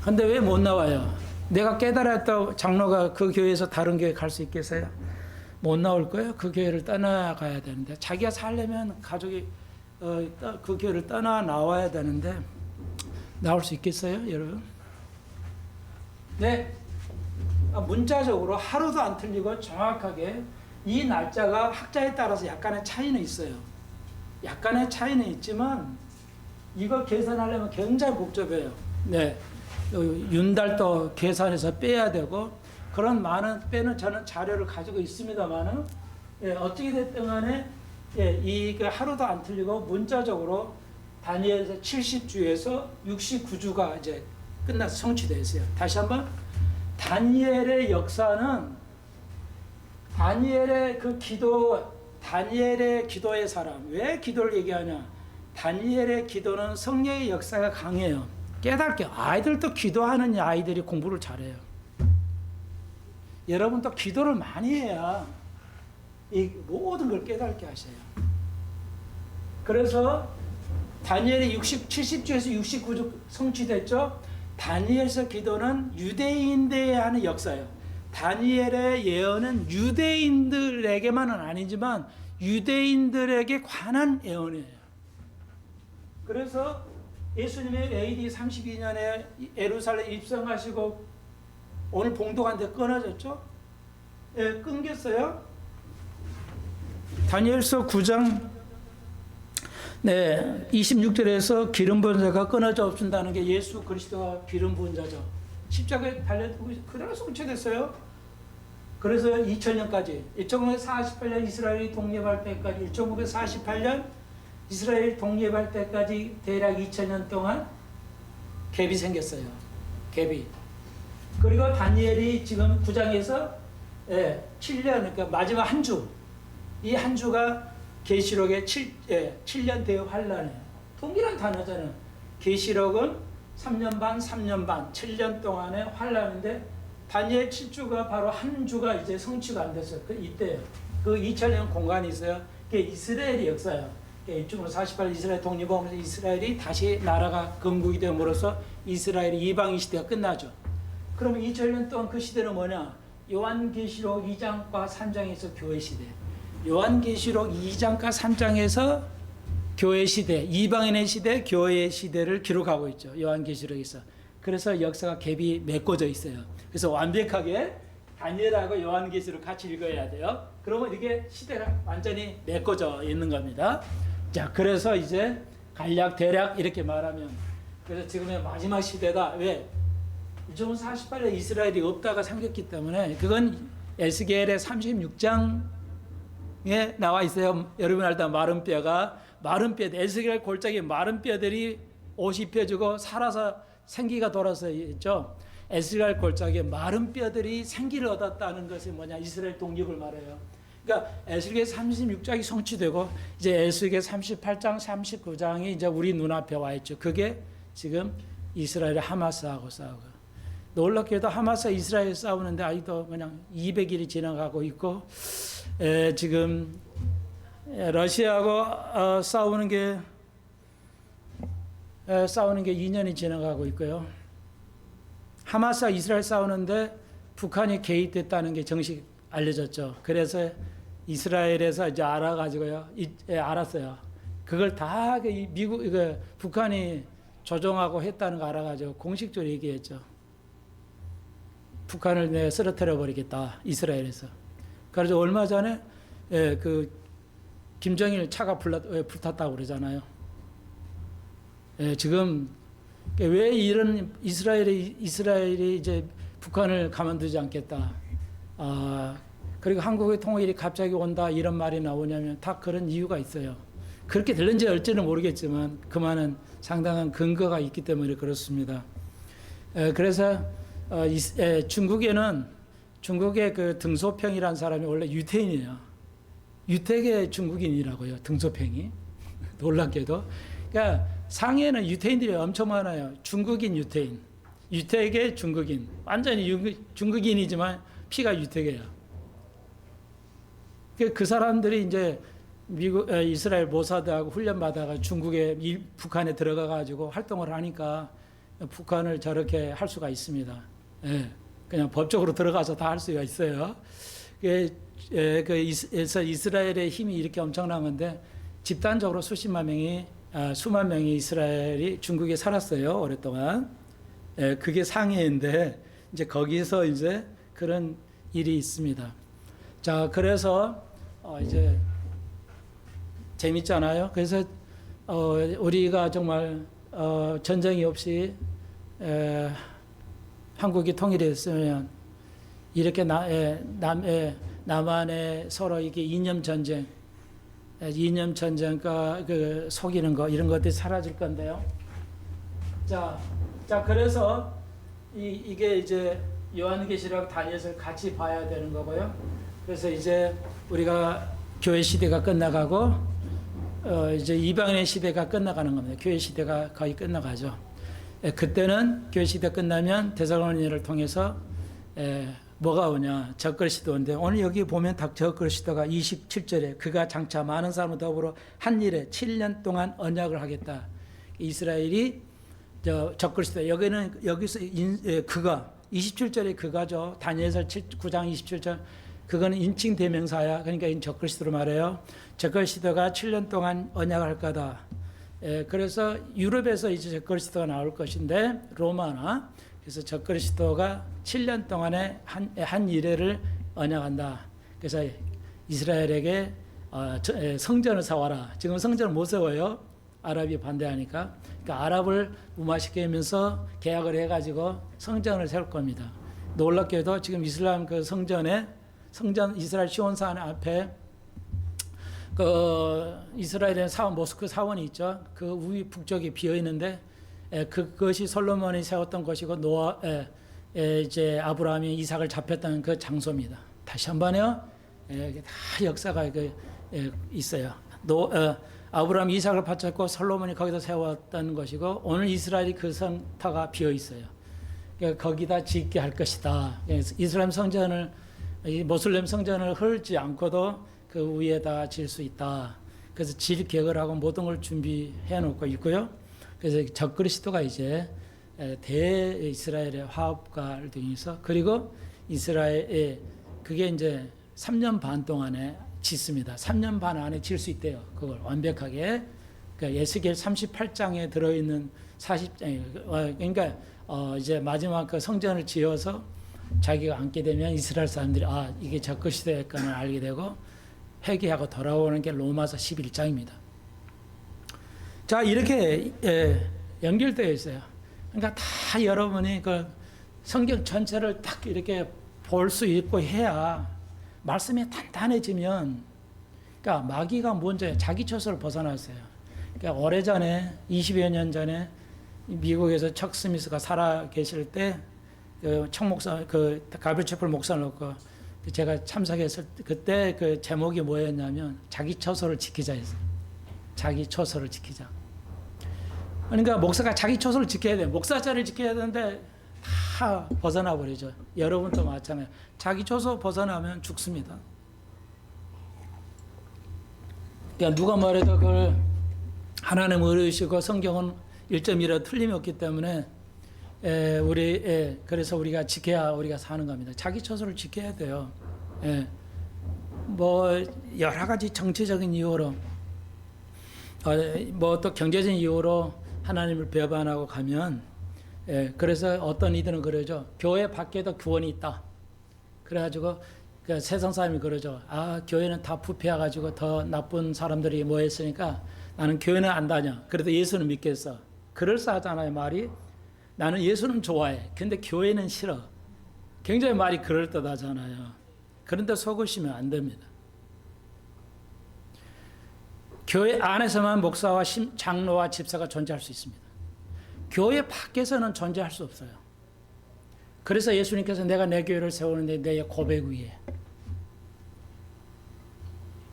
근데 왜 못 나와요? 내가 깨달았다고 장로가 그 교회에서 다른 교회 갈 수 있겠어요? 못 나올 거예요. 그 교회를 떠나가야 되는데 자기가 살려면 가족이 그 교회를 떠나 나와야 되는데 나올 수 있겠어요, 여러분? 네, 문자적으로 하루도 안 틀리고 정확하게 이 날짜가 학자에 따라서 약간의 차이는 있어요. 약간의 차이는 있지만 이거 계산하려면 굉장히 복잡해요. 네, 윤달도 계산해서 빼야 되고 그런 많은 빼는 저는 자료를 가지고 있습니다만은 어떻게 됐든 간에 이게 하루도 안 틀리고 문자적으로 다니엘서 70주에서 69주가 이제 끝나서 성취되었어요. 다시 한번 다니엘의 역사는 다니엘의 다니엘의 기도의 사람. 왜 기도를 얘기하냐? 다니엘의 기도는 성령의 역사가 강해요. 깨닫게 아이들도 기도하는 아이들이 공부를 잘해요. 여러분도 기도를 많이 해야 이 모든 걸 깨닫게 하셔요. 그래서 다니엘이 70주에서 69주 성취됐죠. 다니엘서 기도는 유대인들에 하는 역사예요. 다니엘의 예언은 유대인들에게만은 아니지만 유대인들에게 관한 예언이에요. 그래서 예수님이 AD 32년에 예루살렘 입성하시고 오늘 봉독한테 끊어졌죠? 끊겼어요. 다니엘서 9장 26절에서 기름 부은 자가 끊어져 없는다는 게 예수 그리스도가 기름 부은 자죠. 십자가에 달려두고 그대로 성취됐어요. 그래서 2000년까지 1948년 이스라엘이 독립할 때까지 1948년 이스라엘 독립할 때까지 대략 2000년 동안 갭이 생겼어요. 갭이. 그리고 다니엘이 지금 9장에서 7년 그러니까 마지막 한 주. 이 한 주가 계시록의 7년 대의 환란이에요. 동일한 단어잖아요. 계시록은 3년 반, 3년 반, 7년 동안의 환란인데 다니엘 7주가 바로 한 주가 이제 성취가 안 됐어요. 이때요. 그 2000년 공간이 있어요. 그게 이스라엘의 역사예요. 1948 이스라엘 독립하면서 이스라엘이 다시 나라가 건국이 됨으로써 이스라엘의 이방인 시대가 끝나죠. 그러면 2000년 동안 그 시대는 뭐냐? 요한계시록 2장과 3장에서 교회 시대. 요한계시록 2장과 3장에서 교회 시대, 이방인의 시대, 교회의 시대를 기록하고 있죠. 요한계시록에서. 그래서 역사가 갭이 메꿔져 있어요. 그래서 완벽하게 다니엘하고 요한계시록 같이 읽어야 돼요. 그러면 이게 시대가 완전히 메꿔져 있는 겁니다. 자, 그래서 이제 간략 대략 이렇게 말하면 그래서 지금의 마지막 시대다. 왜? 1948년 이스라엘이 없다가 생겼기 때문에 그건 에스겔의 36장에 나와 있어요. 여러분 알다 마른 뼈가 마른 뼈 에스겔 골짜기 마른 뼈들이 옷이 펴지고 살아서 생기가 돌아서 있죠. 에스겔 골짜기에 마른 뼈들이 생기를 얻었다는 것이 뭐냐? 이스라엘 독립을 말해요. 그러니까 에스겔 36장이 성취되고 이제 에스겔 38장, 39장이 이제 우리 눈앞에 와 있죠. 그게 지금 이스라엘의 하마스하고 싸우고 놀랍게도 하마스와 이스라엘 싸우는데 아직도 그냥 200일이 지나가고 있고 지금 러시아하고 싸우는 게 2년이 지나가고 있고요. 하마스와 이스라엘 싸우는데 북한이 개입됐다는 게 정식 알려졌죠. 그래서 이스라엘에서 이제 알아가지고요, 알았어요. 그걸 다 미국, 북한이 조종하고 했다는 거 알아가지고 공식적으로 얘기했죠. 북한을 내가 쓰러뜨려 버리겠다, 이스라엘에서. 그래서 얼마 전에 그 김정일 차가 불탔다고 그러잖아요. 지금 왜 이런 이스라엘이 이제 북한을 가만두지 않겠다. 그리고 한국의 통일이 갑자기 온다 이런 말이 나오냐면 다 그런 이유가 있어요. 그렇게 될는지 어찌는 모르겠지만 그만한 상당한 근거가 있기 때문에 그렇습니다. 그래서 중국의 그 등소평이라는 사람이 원래 유태인이에요. 유택의 중국인이라고요. 등소평이. 놀랍게도. 그러니까 상해는 유태인들이 엄청 많아요. 중국인 유태인. 유택의 중국인. 완전히 중국인이지만 피가 유택이에요. 그 사람들이 이제 이스라엘 모사드하고 훈련받아가 북한에 들어가 가지고 활동을 하니까 북한을 저렇게 할 수가 있습니다. 예, 그냥 법적으로 들어가서 다 할 수가 있어요. 그래서 이스라엘의 힘이 이렇게 엄청난 건데 집단적으로 수만 명이 이스라엘이 중국에 살았어요. 오랫동안. 예, 그게 상해인데 이제 거기서 이제 그런 일이 있습니다. 자, 그래서 이제 재밌잖아요. 그래서 우리가 정말 전쟁이 없이 한국이 통일했으면 이렇게 남한에 서로 이게 이념 전쟁과 그 속이는 거 이런 것들이 사라질 건데요. 자 그래서 이게 이제 요한계시록 다니엘서 같이 봐야 되는 거고요. 그래서 이제 우리가 교회 시대가 끝나가고 이제 이방인의 시대가 끝나가는 겁니다. 교회 시대가 거의 끝나가죠. 그때는 교회 시대 끝나면 데살로니가를 통해서 뭐가 오냐? 적그리스도 오는데 오늘 여기 보면 적그리스도가 27절에 그가 장차 많은 사람을 더불어 한 일에 7년 동안 언약을 하겠다. 이스라엘이 적그리스도 여기서 그가 27절에 그가죠. 다니엘서 9장 27절 그거는 인칭 대명사야. 그러니까 적그리스도로 말해요. 적그리스도가 7년 동안 언약을 할 거다. 그래서 유럽에서 이제 적그리스도가 나올 것인데 로마나 그래서 적그리스도가 7년 동안에 한 일회를 언약한다. 그래서 이스라엘에게 성전을 사와라. 지금 성전을 못 세워요. 아랍이 반대하니까. 그러니까 아랍을 무마시키면서 계약을 해가지고 성전을 세울 겁니다. 놀랍게도 지금 이슬람 그 성전 이스라엘 시온산 앞에 그 이스라엘의 모스크 사원이 있죠. 그 우위 북쪽에 비어 있는데 그것이 솔로몬이 세웠던 것이고 이제 아브라함이 이삭을 잡혔던 그 장소입니다. 다시 한번요. 다 역사가 있어요. 아브라함이 이삭을 바쳤고 솔로몬이 거기다 세웠던 것이고 오늘 이스라엘이 그 성터가 비어 있어요. 거기다 짓게 할 것이다. 이슬람 성전을 모슬렘 성전을 헐지 않고도 그 위에다 질 수 있다. 그래서 질 계획을 하고 모든 걸 준비해 놓고 있고요. 그래서 적그리스도가 이제 대이스라엘의 화합가를 등해서 그리고 이스라엘의 그게 이제 3년 반 동안에 짓습니다. 3년 반 안에 질 수 있대요. 그걸 완벽하게. 그러니까 에스겔 38장에 들어있는 40장 그러니까 이제 마지막 그 성전을 지어서 자기가 앉게 되면 이스라엘 사람들이 이게 적그리스도의 건을 알게 되고 회개하고 돌아오는 게 로마서 11장입니다. 자, 이렇게 연결되어 있어요. 그러니까 다 여러분이 그 성경 전체를 딱 이렇게 볼 수 있고 해야 말씀이 단단해지면, 그러니까 마귀가 먼저 자기 처소를 벗어났어요. 그러니까 오래전에 20여 년 전에 미국에서 척 스미스가 살아 계실 때 척 목사 가브리엘 채플 목사를 놓고 제가 참석했을 때 그때 그 제목이 뭐였냐면 자기 처소를 지키자 했어요. 자기 처소를 지키자. 그러니까 목사가 자기 처소를 지켜야 돼요. 목사 자리를 지켜야 되는데 다 벗어나 버리죠. 여러분도 마찬가지. 자기 처소 벗어나면 죽습니다. 그러니까 누가 말해도 그걸 하나님을 의식하고 성경은 1.1로 틀림이 없기 때문에 그래서 우리가 지켜야 우리가 사는 겁니다. 자기 처소를 지켜야 돼요. 뭐 여러 가지 정치적인 이유로 뭐 또 경제적인 이유로 하나님을 배반하고 가면 그래서 어떤 이들은 그러죠. 교회 밖에도 구원이 있다. 그래가지고 그 세상 사람이 그러죠. 교회는 다 부패해가지고 더 나쁜 사람들이 모였으니까 나는 교회는 안 다녀. 그래도 예수는 믿겠어. 그럴싸하잖아요, 말이. 나는 예수는 좋아해. 근데 교회는 싫어. 굉장히 말이 그럴듯하잖아요. 그런데 속으시면 안 됩니다. 교회 안에서만 목사와 장로와 집사가 존재할 수 있습니다. 교회 밖에서는 존재할 수 없어요. 그래서 예수님께서 내가 내 교회를 세우는데 내 고백 위에.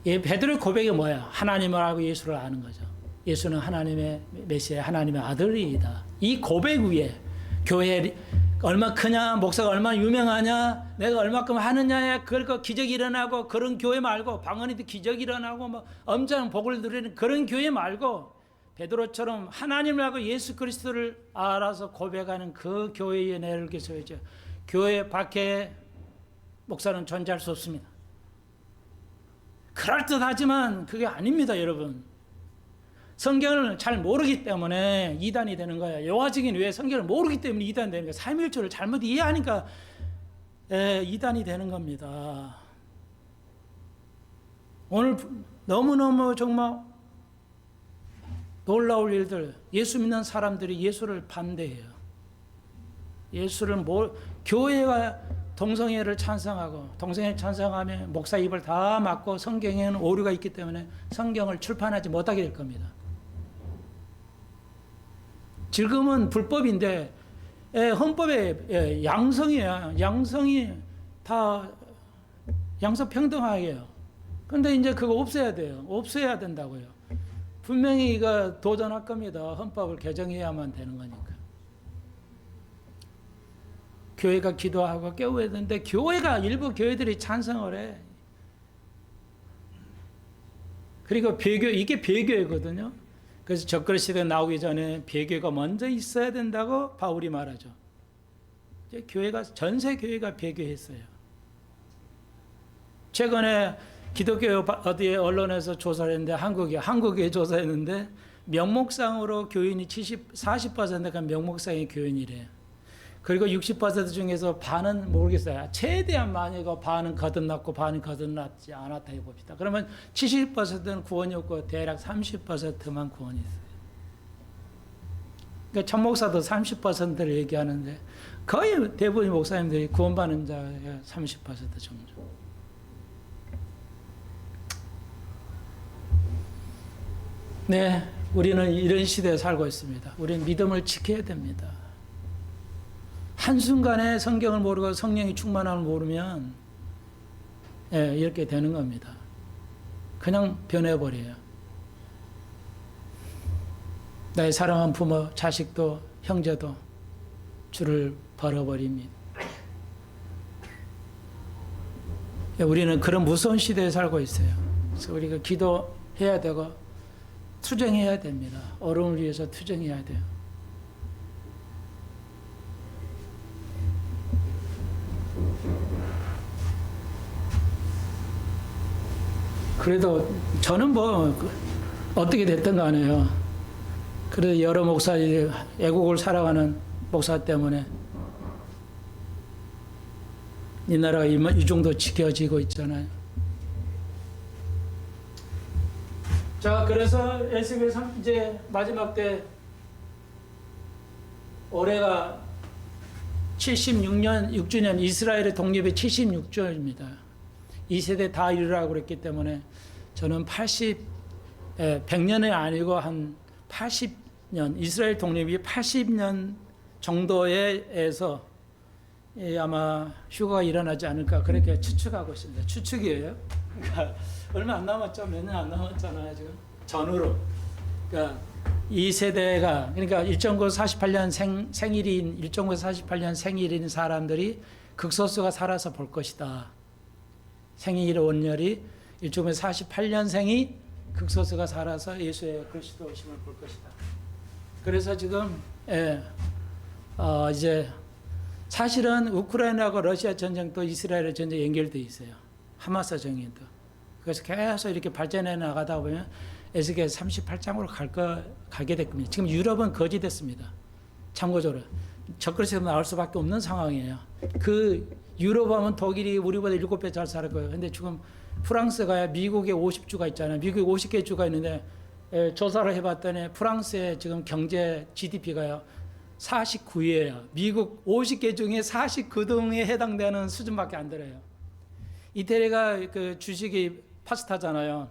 베드로의 고백이 뭐야? 하나님을 알고 예수를 아는 거죠. 예수는 하나님의 메시아, 하나님의 아들이다. 이 고백 위에 교회 얼마 크냐, 목사가 얼마나 유명하냐, 내가 얼마큼 하느냐에 그걸 기적이 일어나고 그런 교회 말고, 방언이도 기적이 일어나고 뭐 엄청 복을 누리는 그런 교회 말고, 베드로처럼 하나님을 알고 예수 그리스도를 알아서 고백하는 그 교회에 내를 계셔야죠. 교회 밖에 목사는 존재할 수 없습니다. 그럴듯하지만 그게 아닙니다, 여러분. 성경을 잘 모르기 때문에 이단이 되는 거예요. 여호와증인 왜 성경을 모르기 때문에 이단이 되는 거예요. 삼위일조를 잘못 이해하니까 이단이 되는 겁니다. 오늘 너무너무 정말 놀라울 일들, 예수 믿는 사람들이 예수를 반대해요. 교회가 동성애를 찬성하고, 동성애 찬성하면 목사 입을 다 막고 성경에는 오류가 있기 때문에 성경을 출판하지 못하게 될 겁니다. 지금은 불법인데 헌법에 양성이에요. 양성이 다 양성평등하게요. 그런데 이제 그거 없애야 돼요. 없애야 된다고요. 분명히 이거 도전할 겁니다. 헌법을 개정해야만 되는 거니까. 교회가 기도하고 깨워야 되는데 일부 교회들이 찬성을 해. 그리고 이게 배교이거든요. 그래서 적그리 시대 나오기 전에 배교가 먼저 있어야 된다고 바울이 말하죠. 전세 교회가 배교했어요. 최근에 기독교 어디에 언론에서 조사를 했는데 한국에 조사했는데 명목상으로 교인이 40%가 명목상의 교인이래요. 그리고 60% 중에서 반은 모르겠어요. 최대한 많이 반은 거듭났고 반은 거듭났지 않았다 해봅시다. 그러면 70%는 구원이 없고 대략 30%만 구원이 있어요. 그러니까 천 목사도 30%를 얘기하는데 거의 대부분 목사님들이 구원받는 자가 30% 정도. 네, 우리는 이런 시대에 살고 있습니다. 우리는 믿음을 지켜야 됩니다. 한순간에 성경을 모르고 성령이 충만함을 모르면 이렇게 되는 겁니다. 그냥 변해버려요. 나의 사랑한 부모, 자식도 형제도 주를 버려버립니다. 우리는 그런 무서운 시대에 살고 있어요. 그래서 우리가 기도해야 되고 투쟁해야 됩니다. 어려움을 위해서 투쟁해야 돼요. 그래도 저는 어떻게 됐든 간에요. 그래도 여러 목사들이 애국을 살아가는 목사 때문에 이 나라가 이 정도 지켜지고 있잖아요. 자, 그래서 에스겔 이제 마지막 때 올해가 76년 6주년 이스라엘의 독립의 76주년입니다. 2세대 다 이루라고 그랬기 때문에 저는 100년이 아니고 한 80년, 이스라엘 독립이 80년 정도에서 아마 휴가가 일어나지 않을까 그렇게 추측하고 있습니다. 추측이에요. 그러니까 얼마 안 남았죠. 몇 년 안 남았잖아요. 지금 전후로. 그러니까 이 세대가 그러니까 1948년 생일인 1948년 생일인 사람들이 극소수가 살아서 볼 것이다. 생일 원렬이 1948년생이 극소수가 살아서 예수의 그리스도 오심을 볼 것이다. 그래서 지금 이제 사실은 우크라이나하고 러시아 전쟁도 이스라엘의 전쟁 연결돼 있어요. 하마스 전쟁도. 그래서 계속 이렇게 발전해 나가다 보면 에스겔 38장으로 가게 될 겁니다. 지금 유럽은 거지됐습니다. 참고적으로 적그리스도가 나올 수밖에 없는 상황이에요. 그 유럽 하면 독일이 우리보다 7배 잘 살 거예요. 근데 지금 프랑스가 미국에 50주가 있잖아요. 미국에 50개 주가 있는데 조사를 해봤더니 프랑스의 지금 경제 GDP가요 49위예요. 미국 50개 중에 49등에 해당되는 수준밖에 안 들어요. 이태리가 그 주식이 파스타잖아요.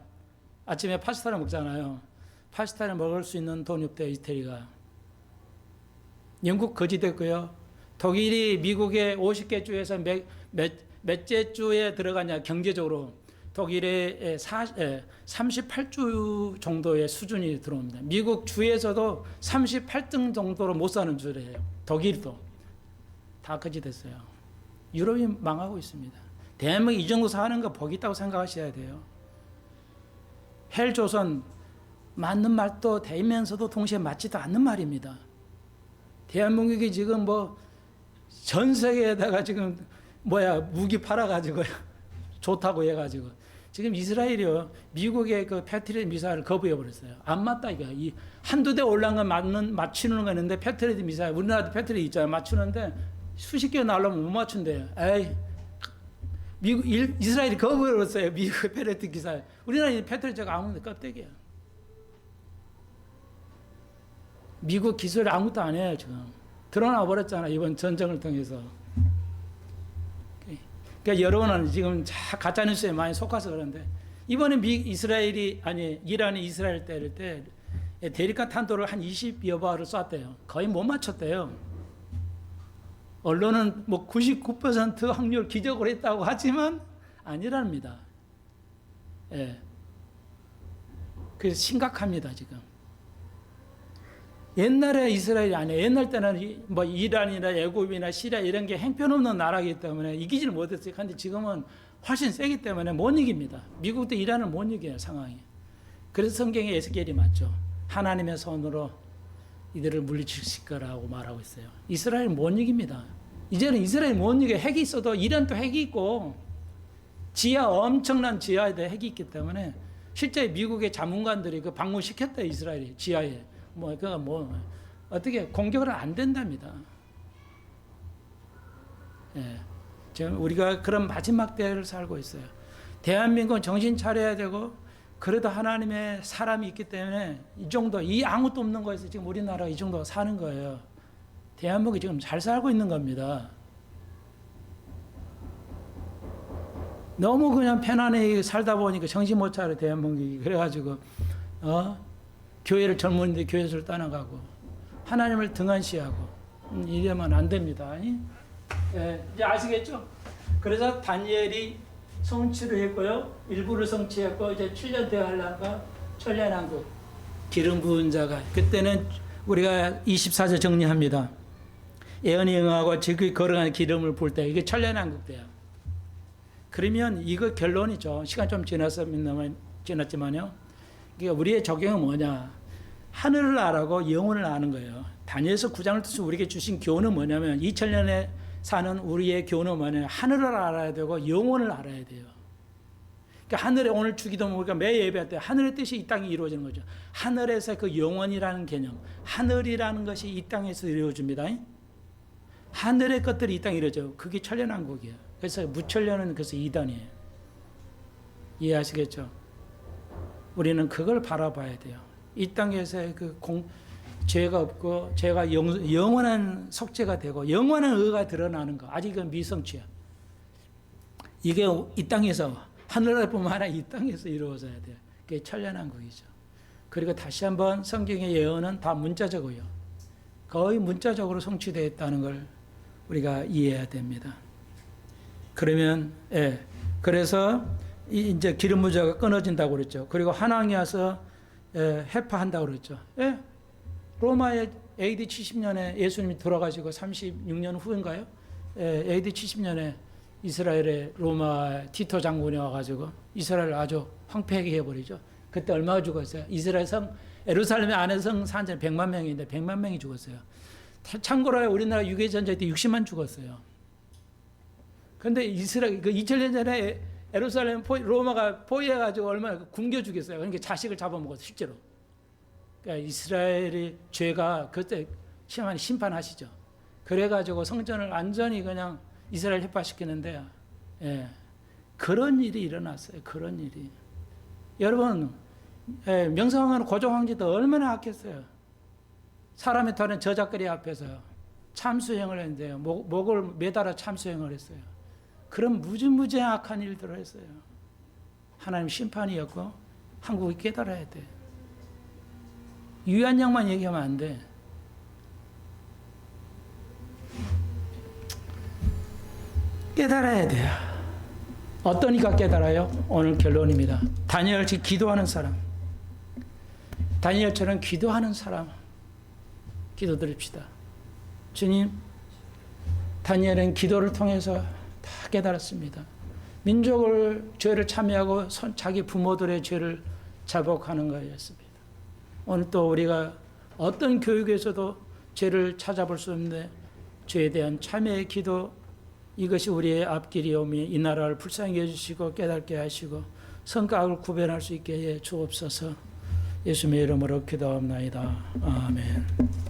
아침에 파스타를 먹잖아요. 파스타를 먹을 수 있는 돈이 없대요, 이태리가. 영국 거지됐고요. 독일이 미국의 50개 주에서 몇째 주에 들어가냐, 경제적으로. 독일의 38주 정도의 수준이 들어옵니다. 미국 주에서도 38등 정도로 못 사는 주래요. 독일도. 다 거지됐어요. 유럽이 망하고 있습니다. 대한민국이 이 정도 사는 거 복 있다고 생각하셔야 돼요. 헬조선 맞는 말도 되면서도 동시에 맞지도 않는 말입니다. 대한민국이 지금 뭐 전 세계에다가 지금 무기 팔아가지고 좋다고 해가지고 지금 이스라엘이요 미국의 그 패트리엇 미사일을 거부해 버렸어요. 안 맞다 이거. 이 한두 대 올라간 건 맞추는 거 있는데 패트리엇 미사일 우리나라도 패트리엇 있잖아요. 맞추는데 수십 개 날라면 못 맞춘대요. 에이. 이스라엘이 거부해 버렸어요. 미국의 패트리엇 미사일. 우리나라 패트리엇 아무데 껍데기야. 미국 기술 아무것도 안 해요 지금. 드러나 버렸잖아 이번 전쟁을 통해서. 그러니까 여러분은 지금 가짜 뉴스에 많이 속아서 그런데 이번에 이란이 이스라엘 때릴 때 대륙간 탄도를 한 20여 발을 쐈대요. 거의 못 맞췄대요. 언론은 뭐 99% 확률 기적을 했다고 하지만 아니랍니다. 예. 그래서 심각합니다 지금. 옛날에 이스라엘이 아니에요. 옛날 때는 뭐 이란이나 애굽이나 시리아 이런 게 형편없는 나라이기 때문에 이기지를 못했어요. 그런데 지금은 훨씬 세기 때문에 못 이깁니다. 미국도 이란을 못 이겨요 상황이. 그래서 성경에 에스겔이 맞죠. 하나님의 손으로 이들을 물리칠 거라고 말하고 있어요. 이스라엘 못 이깁니다. 이제는 이스라엘 못 이겨. 핵이 있어도 이란도 핵이 있고 엄청난 지하에 핵이 있기 때문에 실제 미국의 자문관들이 그 방문시켰대요. 이스라엘이 지하에. 어떻게 공격은 안 된답니다. 예. 지금 우리가 그런 마지막 때를 살고 있어요. 대한민국은 정신 차려야 되고, 그래도 하나님의 사람이 있기 때문에 이 아무것도 없는 거에서 지금 우리나라가 이 정도 사는 거예요. 대한민국이 지금 잘 살고 있는 겁니다. 너무 그냥 편안하게 살다 보니까 정신 못 차려, 대한민국이. 그래가지고, 교회를 젊은이들 교회를 떠나가고 하나님을 등한시하고 이러면 안 됩니다. 예, 이제 아시겠죠? 그래서 다니엘이 성취를 했고요. 일부를 성취했고 이제 7년 대환란과 천년왕국 기름 부은 자가 그때는 우리가 24절 정리합니다. 예언이 응하고 지극히 걸어가는 기름을 부을 때 이게 천년왕국 때야. 그러면 이거 결론이죠. 시간 좀 지났지만요. 그러니까 우리의 적용은 뭐냐? 하늘을 알고 영혼을 아는 거예요. 다니엘서 9장을 통해서 우리에게 주신 교훈은 뭐냐면 2000년에 사는 우리의 교훈은 뭐냐면 하늘을 알아야 되고 영혼을 알아야 돼요. 그러니까 하늘에 오늘 주기도 우리가 매 예배할 때 하늘의 뜻이 이 땅에 이루어지는 거죠. 하늘에서 그 영혼이라는 개념, 하늘이라는 것이 이 땅에서 이루어집니다. 하늘의 것들이 이 땅에 이루어져. 그게 천년왕국이에요. 그래서 무천년은 그래서 이단이에요. 이해하시겠죠? 우리는 그걸 바라봐야 돼요. 이 땅에서의 죄가 없고 죄가 영원한 속죄가 되고 영원한 의가 드러나는 거. 아직은 미성취야. 이게 이 땅에서 하늘뿐만 아니라 이 땅에서 이루어져야 돼요. 그게 천년왕국이죠. 그리고 다시 한번 성경의 예언은 다 문자적이요. 거의 문자적으로 성취되어 있다는 걸 우리가 이해해야 됩니다. 그러면 그래서 이제 기름 부자가 끊어진다고 그랬죠. 그리고 한왕이 와서 해파한다고 그랬죠. 로마의 AD 70년에 예수님이 돌아가시고 36년 후인가요? AD 70년에 이스라엘의 로마 티토 장군이 와가지고 이스라엘을 아주 황폐하게 해버리죠. 그때 얼마가 죽었어요? 이스라엘 예루살렘 안에 성 산자는 100만 명인데 100만 명이 죽었어요. 참고로 우리나라 6.25 전쟁 때 60만 죽었어요. 그런데 이스라엘 2000년 전에 예루살렘 로마가 포위해가지고 얼마나 굶겨 죽였어요. 그러니까 자식을 잡아먹었어요, 실제로. 그러니까 이스라엘의 죄가 그때 심판하시죠. 그래가지고 성전을 완전히 그냥 이스라엘 해파시키는데, 그런 일이 일어났어요. 그런 일이. 여러분, 명성황후는 고종황제도 얼마나 악했어요. 사람의 다른 저작거리 앞에서 참수행을 했는데요. 목을 매달아 참수행을 했어요. 그런 무지무지한 악한 일들을 했어요. 하나님 심판이었고 한국이 깨달아야 돼. 유한 양만 얘기하면 안 돼. 깨달아야 돼요. 어떤 이가 깨달아요? 오늘 결론입니다. 다니엘같이 기도하는 사람. 다니엘처럼 기도하는 사람. 기도드립시다. 주님, 다니엘은 기도를 통해서 다 깨달았습니다. 민족을 죄를 참여하고 자기 부모들의 죄를 자복하는 거였습니다. 오늘 또 우리가 어떤 교육에서도 죄를 찾아볼 수 없는데 죄에 대한 참회의 기도, 이것이 우리의 앞길이오니 이 나라를 불쌍히 해주시고 깨닫게 하시고 선악을 구별할 수 있게 해 주옵소서. 예수님의 이름으로 기도합나이다. 아멘.